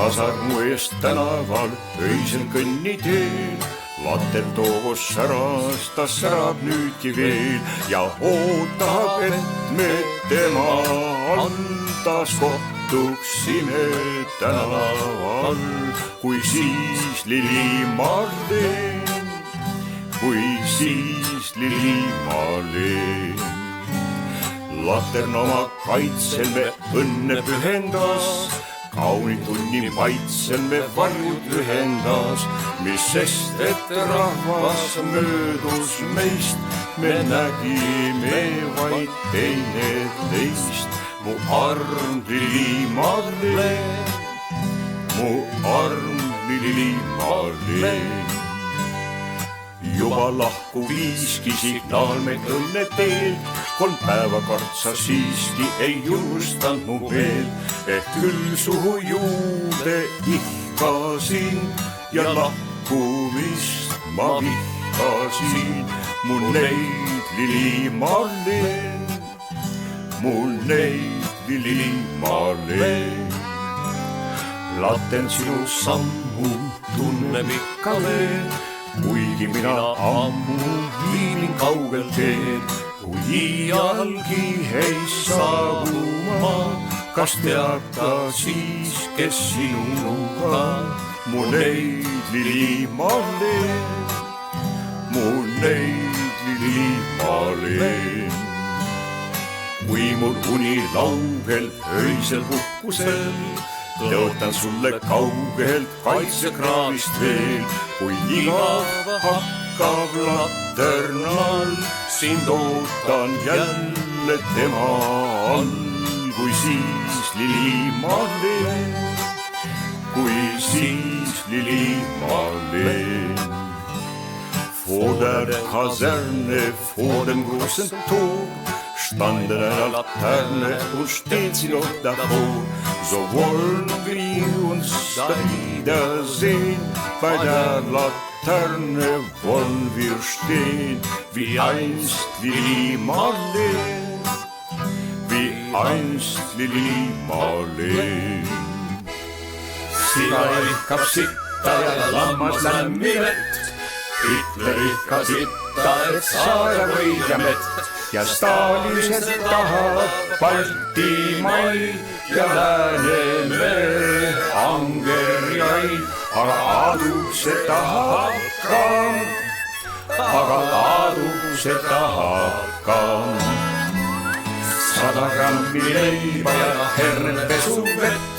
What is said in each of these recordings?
kasar mu eest tänaval, öisel kõnniteel. Later toos säras, ta särab nüüdki veel ja ootab, et me tema taas kohtuksime tänaval. Kui siis Lili-Marleen, Latern oma kaitsel me õnne pühendas, kaunid tunni maitsel me varjud ühendas. Mis sest, et rahvas möödus meist, me nägime vaid teineteist. Mu arm Lili-Marleen, mu arm Lili-Marleen. Juba lahku viiski signaal meid õnne teelt, 3 päeva kartsa siiski ei julgustanud mu veel. Ehk küll suhu juurde ihkasin ja lahkumist ma vihkasin. Mul neid Lili-Marleen, mul neid Lili-Marleen. Laten sinu sammu tunneb ikka veel, kuigi mina ammu viinin kaugel teed. Kui iialgi ei saabu ma, kas teab ta siis, kes sinuga? Mul neid Lili-Marleen, mul neid Lili-Marleen. Kui mul uni laugel öisel puhkusel, tõotan sulle kaugelt kaitsekraavist veel. Kui igav hakkab laternal, sind ootan jälle tema all. Kui siis Lili-Marleen, kui siis Lili-Marleen. Vor der Kaserne, vor dem großen Tor, stand eine Laterne und steht sie noch davor. So wollen wir uns da wiedersehen, bei der Laterne wollen wir stehen, wie einst Lili-Marleen, wie einst Lili-Marleen. Sina ihkab sitta ja lammas lämmi vett, Hitler ihkas sitta, et saada võidja mett. Ja Stalin tahab Baltimaid ja Läänemere angerjaid, aga Aduse tahab ka, 100 grammi leiba ja hernepesuvett,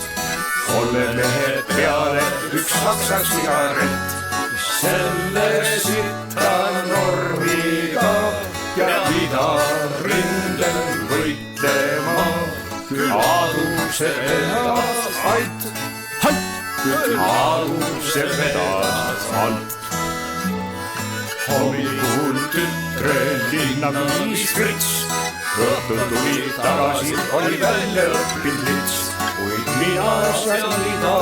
3 mehe peale 1 saksa sigaret. Selle sitta normiga ja pida rindel võitlema, küll Aduse vedas alt, küll Aduse vedas alt. Hommikul tütre linna viis krits, õhtul tuli tagasi, oli välja õppinud lits. Kuid mina seal ida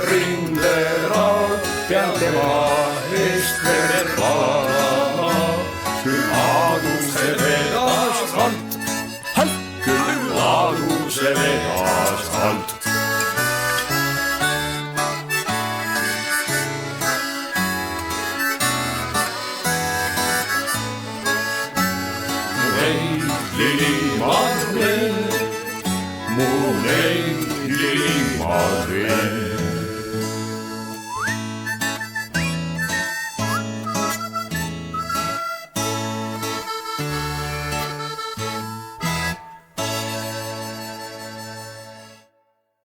rindelal, pean tema eest verd valama. Küll Aduse vedas alt, küll Aduse vedas alt. Mu neid Lili-Marleen, mu neid Lili-Marleen.